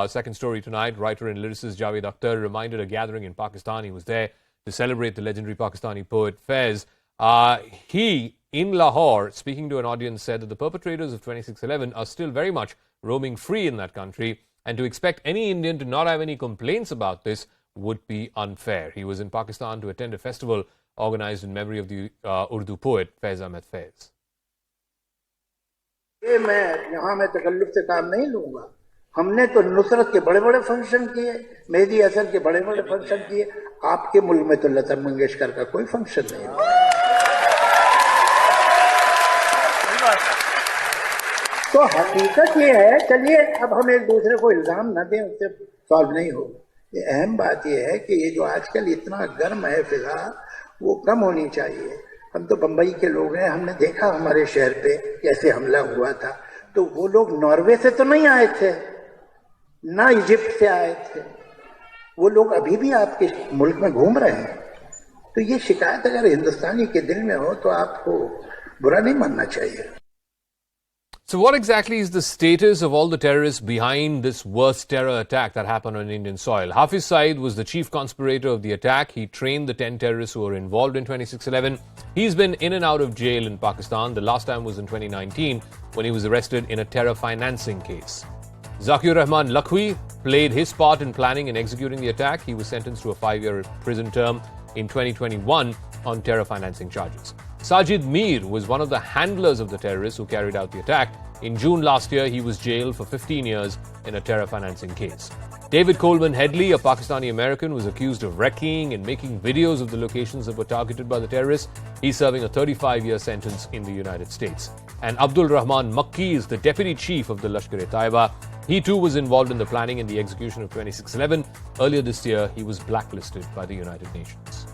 Our second story tonight, writer and lyricist Javed Akhtar reminded a gathering in Pakistan. He was there to celebrate the legendary Pakistani poet Faiz. He, in Lahore, speaking to an audience, said that the perpetrators of 2611 are still very much roaming free in that country, and to expect any Indian to not have any complaints about this would be unfair. He was in Pakistan to attend a festival organized in memory of the Urdu poet Faiz Ahmed Faiz. हमने तो नुसरत के बड़े बड़े function किए, मेहदी हसन के बड़े बड़े function किए, आपके मुल्क में तो लता मंगेशकर का कोई फंक्शन नहीं है। तो हकीकत ये है, चलिए अब हम एक दूसरे को इल्जाम न दें, उससे सॉल्व नहीं होगा। ये अहम बात ये है कि ये जो आजकल इतना गर्म है फिजा, वो कम होनी चाहिए। हम तो बम्बई के लोग हैं, हमने देखा हमारे शहर पे कैसे हमला हुआ था। तो वो लोग नॉर्वे से तो नहीं आए थे, ना इजिप्ट से आए थे, वो लोग अभी भी आपके मुल्क में घूम रहे हैं। तो ये शिकायत अगर हिंदुस्तानी के दिल में हो तो आपको बुरा नहीं मानना चाहिए। So what exactly is the status of all the terrorists behind this worst terror attack that happened on Indian soil? Hafiz Saeed was the chief conspirator of the attack. He trained the 10 terrorists who were involved in 2611. He's been in and out of jail in Pakistan. The last time was in 2019 when he was arrested in a terror financing case. Zakir Rahman Lakhwi played his part in planning and executing the attack. He was sentenced to a 5-year prison term in 2021 on terror financing charges. Sajid Mir was one of the handlers of the terrorists who carried out the attack. In June last year, he was jailed for 15 years in a terror financing case. David Coleman Headley, a Pakistani American, was accused of wrecking and making videos of the locations that were targeted by the terrorists. He's serving a 35-year sentence in the United States. And Abdul Rahman Makki is the deputy chief of the Lashkar-e-Taiba. He too was involved in the planning and the execution of 2611. Earlier this year, he was blacklisted by the United Nations.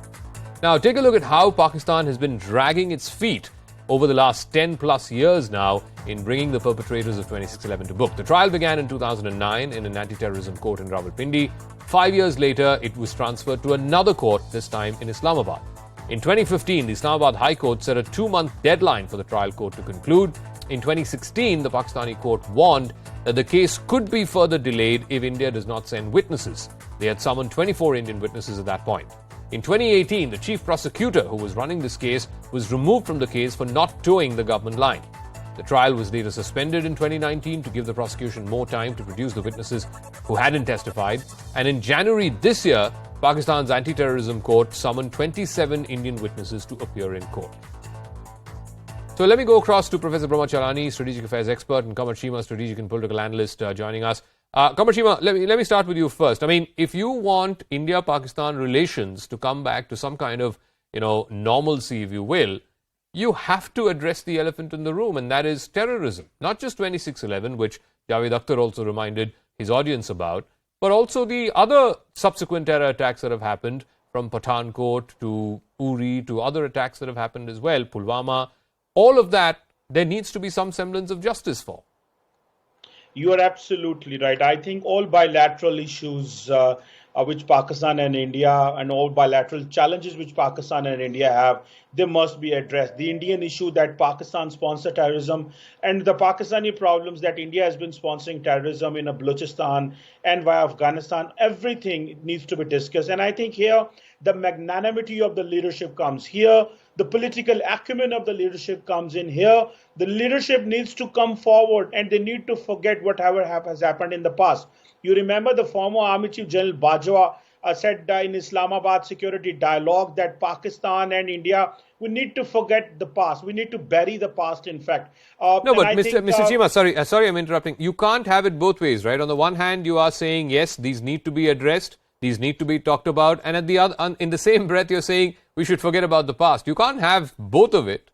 Now, take a look at how Pakistan has been dragging its feet over the last 10 plus years now in bringing the perpetrators of 2611 to book. The trial began in 2009 in an anti-terrorism court in Rawalpindi. 5 years later, it was transferred to another court, this time in Islamabad. In 2015, the Islamabad High Court set a 2-month deadline for the trial court to conclude. In 2016, the Pakistani court warned that the case could be further delayed if India does not send witnesses. They had summoned 24 Indian witnesses at that point. In 2018, the chief prosecutor who was running this case was removed from the case for not toeing the government line. The trial was later suspended in 2019 to give the prosecution more time to produce the witnesses who hadn't testified. And in January this year, Pakistan's anti-terrorism court summoned 27 Indian witnesses to appear in court. So let me go across to Professor Brahma Chalani, strategic affairs expert, and Kamar Shima, strategic and political analyst, joining us. Kamar Shima, let me start with you first. I mean, if you want India-Pakistan relations to come back to some kind of, normalcy, if you will, you have to address the elephant in the room, and that is terrorism. Not just 2611, which Javed Akhtar also reminded his audience about, but also the other subsequent terror attacks that have happened, from Pathankot to Uri to other attacks that have happened as well, Pulwama. All of that, there needs to be some semblance of justice for. You are absolutely right. I think all bilateral issues which Pakistan and India, and all bilateral challenges which Pakistan and India have, they must be addressed. The Indian issue that Pakistan sponsors terrorism, and the Pakistani problems that India has been sponsoring terrorism in Balochistan and via Afghanistan, everything needs to be discussed. And I think here the magnanimity of the leadership comes. Here the political acumen of the leadership comes in. Here the leadership needs to come forward, and they need to forget whatever has happened in the past. You remember the former Army Chief General Bajwa said in Islamabad Security Dialogue that Pakistan and India, we need to forget the past. We need to bury the past, in fact. No, but Mr. Chima, sorry I'm interrupting. You can't have it both ways, right? On the one hand, you are saying, yes, these need to be addressed, these need to be talked about, and at the other, in the same breath, you're saying we should forget about the past. You can't have both of it.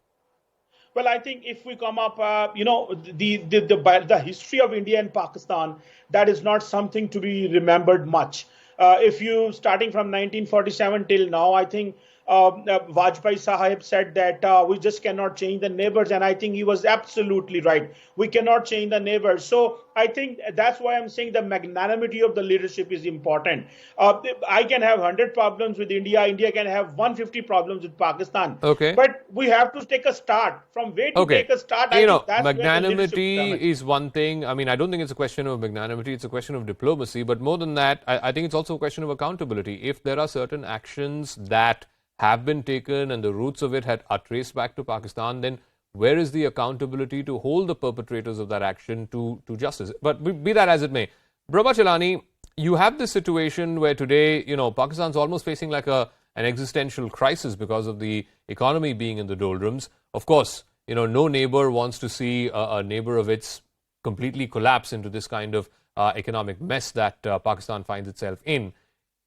Well, I think if we come up, the history of India and Pakistan, that is not something to be remembered much. If you, starting from 1947 till now, I think Vajpayee Sahib said that we just cannot change the neighbors, and I think he was absolutely right. We cannot change the neighbors. So I think that's why I'm saying the magnanimity of the leadership is important. I can have 100 problems with India. India can have 150 problems with Pakistan. Okay. But we have to take a start. From where to Okay. take a start, I think that's where the leadership Magnanimity comes in. is one thing. I mean, I don't think it's a question of magnanimity, it's a question of diplomacy. But more than that, I think it's also a question of accountability. If there are certain actions that have been taken and the roots of it are traced back to Pakistan, then where is the accountability to hold the perpetrators of that action to justice? But be that as it may, Brahma Chelani, you have this situation where today, Pakistan's almost facing like an existential crisis because of the economy being in the doldrums. Of course, no neighbor wants to see a neighbor of its completely collapse into this kind of economic mess that Pakistan finds itself in.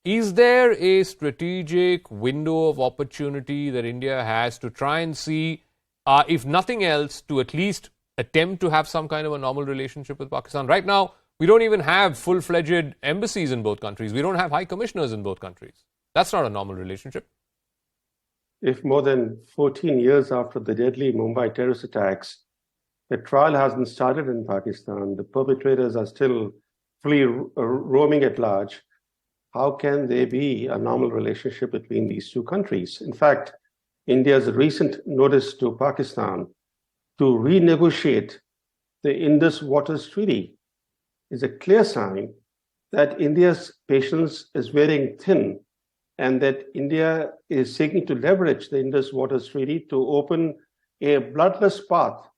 Is there a strategic window of opportunity that India has to try and see, if nothing else, to at least attempt to have some kind of a normal relationship with Pakistan? Right now, we don't even have full-fledged embassies in both countries. We don't have high commissioners in both countries. That's not a normal relationship. If more than 14 years after the deadly Mumbai terrorist attacks, the trial hasn't started in Pakistan, the perpetrators are still free roaming at large, how can there be a normal relationship between these two countries? In fact, India's recent notice to Pakistan to renegotiate the Indus Waters Treaty is a clear sign that India's patience is wearing thin and that India is seeking to leverage the Indus Waters Treaty to open a bloodless path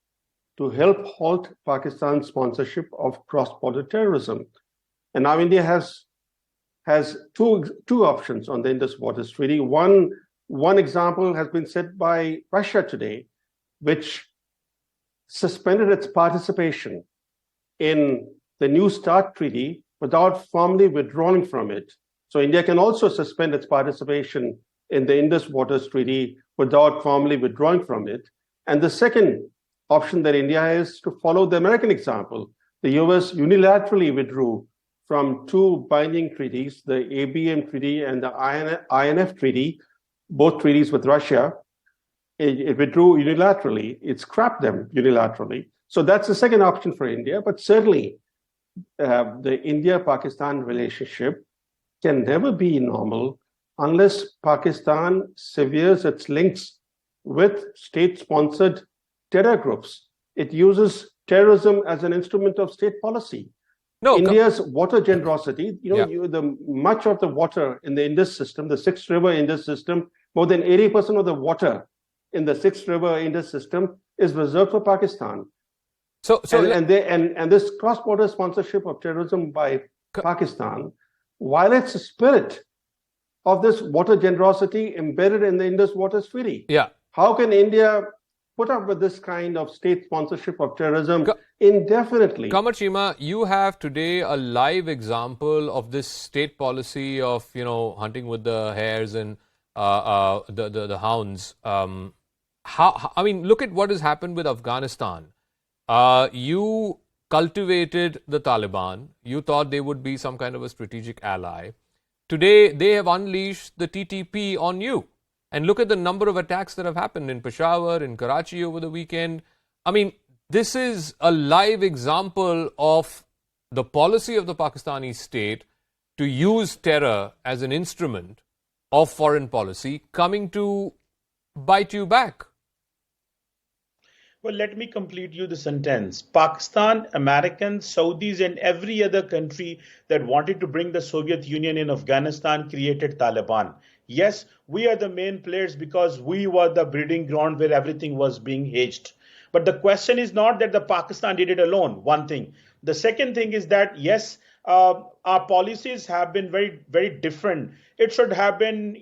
to help halt Pakistan's sponsorship of cross-border terrorism. And now India has two options on the Indus Waters Treaty. One example has been set by Russia today, which suspended its participation in the New START Treaty without formally withdrawing from it. So India can also suspend its participation in the Indus Waters Treaty without formally withdrawing from it. And the second option that India has is to follow the American example. The US unilaterally withdrew from two binding treaties, the ABM Treaty and the INF Treaty, both treaties with Russia. It withdrew unilaterally. It scrapped them unilaterally. So that's the second option for India. But certainly, the India-Pakistan relationship can never be normal unless Pakistan severes its links with state-sponsored terror groups. It uses terrorism as an instrument of state policy. No, India's water generosity, much of the water in the Indus system, the sixth river Indus system, more than 80% of the water in the sixth river Indus system is reserved for Pakistan. And this cross-border sponsorship of terrorism by Pakistan violates the spirit of this water generosity embedded in the Indus Waters Treaty. Yeah. How can India put up with this kind of state sponsorship of terrorism indefinitely? Kamar Chima, you have today a live example of this state policy of, hunting with the hares and the hounds. Look at what has happened with Afghanistan. You cultivated the Taliban. You thought they would be some kind of a strategic ally. Today, they have unleashed the TTP on you. And look at the number of attacks that have happened in Peshawar, in Karachi over the weekend. This is a live example of the policy of the Pakistani state to use terror as an instrument of foreign policy coming to bite you back. Well, let me complete you the sentence. Pakistan, Americans, Saudis, and every other country that wanted to bring the Soviet Union in Afghanistan created Taliban. Yes, we are the main players because we were the breeding ground where everything was being hedged. But the question is not that the Pakistan did it alone, one thing. The second thing is that, yes, our policies have been very, very different. It should have been,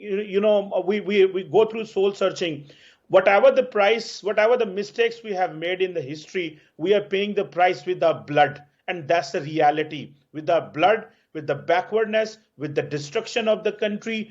we go through soul searching. Whatever the price, whatever the mistakes we have made in the history, we are paying the price with our blood. And that's the reality. With our blood, with the backwardness, with the destruction of the country,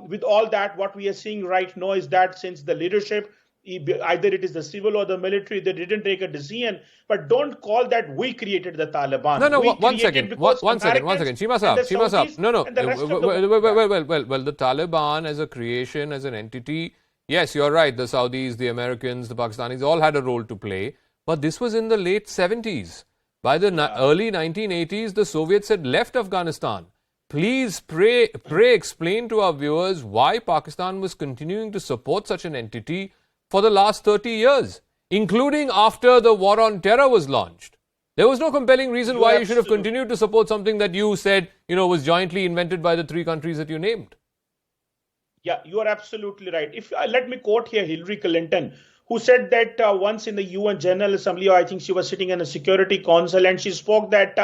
with all that, what we are seeing right now is that since the leadership either it is the civil or the military, they didn't take a decision. But don't call that we created the Taliban. No, no, we one created second. because One second. Americans Shima and the Saab, Shima Saab. Saudis No, no. and the rest of the Well, the Taliban as a creation, as an entity, yes, you're right. The Saudis, the Americans, the Pakistanis all had a role to play. But this was in the late 70s. By the early 1980s, the Soviets had left Afghanistan. Please, pray explain to our viewers why Pakistan was continuing to support such an entity for the last 30 years, including after the war on terror was launched. There was no compelling reason why you should have continued to support something that you said, was jointly invented by the three countries that you named. Yeah, you are absolutely right. If let me quote here Hillary Clinton, who said that once in the UN General Assembly, or I think she was sitting in a Security Council, and she spoke that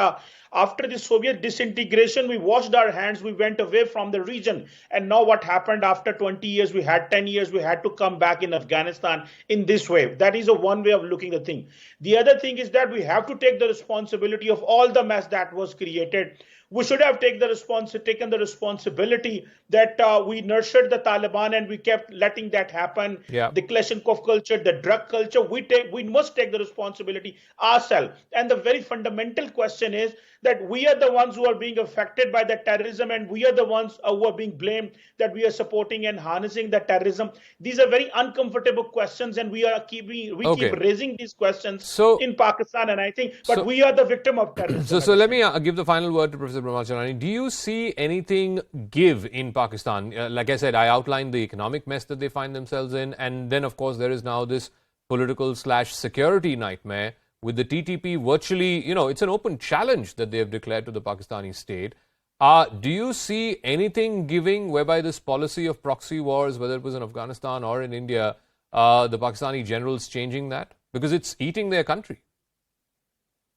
after the Soviet disintegration, we washed our hands, we went away from the region. And now what happened after 20 years, we had 10 years, we had to come back in Afghanistan in this way. That is a one way of looking at the thing. The other thing is that we have to take the responsibility of all the mess that was created. We should have taken the responsibility that we nurtured the Taliban and we kept letting that happen. Yeah. The Kalashnikov culture, the drug culture, we must take the responsibility ourselves. And the very fundamental question is that we are the ones who are being affected by the terrorism, and we are the ones who are being blamed that we are supporting and harnessing the terrorism. These are very uncomfortable questions, and we keep raising these questions in Pakistan, and I think, but we are the victim of terrorism. So let me give the final word to Professor Brahma Chalani. Do you see anything give in Pakistan? Like I said, I outlined the economic mess that they find themselves in, and then of course there is now this political/security nightmare with the TTP virtually, it's an open challenge that they have declared to the Pakistani state. Do you see anything giving whereby this policy of proxy wars, whether it was in Afghanistan or in India, the Pakistani generals changing that? Because it's eating their country.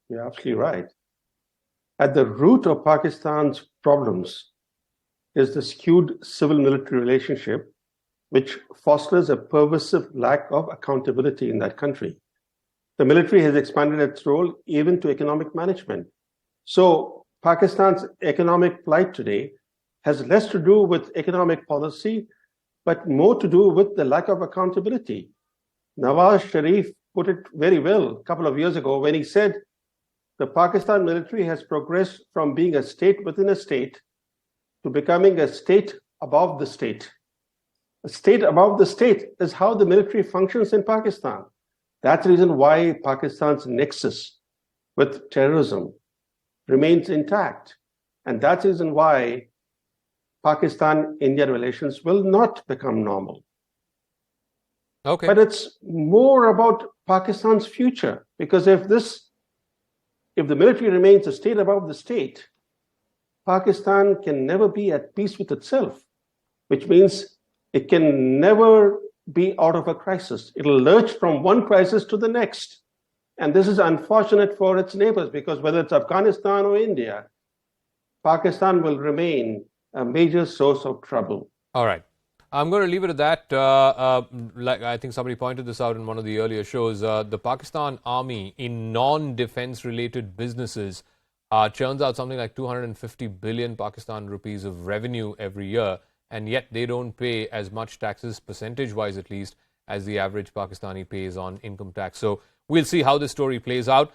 You're absolutely right. At the root of Pakistan's problems is the skewed civil-military relationship, which fosters a pervasive lack of accountability in that country. The military has expanded its role even to economic management. So Pakistan's economic plight today has less to do with economic policy, but more to do with the lack of accountability. Nawaz Sharif put it very well a couple of years ago when he said, the Pakistan military has progressed from being a state within a state to becoming a state above the state. A state above the state is how the military functions in Pakistan. That's the reason why Pakistan's nexus with terrorism remains intact. And that's the reason why Pakistan-India relations will not become normal. Okay. But it's more about Pakistan's future, because if the military remains a state above the state, Pakistan can never be at peace with itself, which means it can never be out of a crisis. It'll lurch from one crisis to the next. And this is unfortunate for its neighbors, because whether it's Afghanistan or India, Pakistan will remain a major source of trouble. All right. I'm going to leave it at that. Like I think somebody pointed this out in one of the earlier shows, the Pakistan Army in non-defense related businesses churns out something like 250 billion Pakistan rupees of revenue every year, and yet they don't pay as much taxes, percentage-wise at least, as the average Pakistani pays on income tax. So we'll see how this story plays out.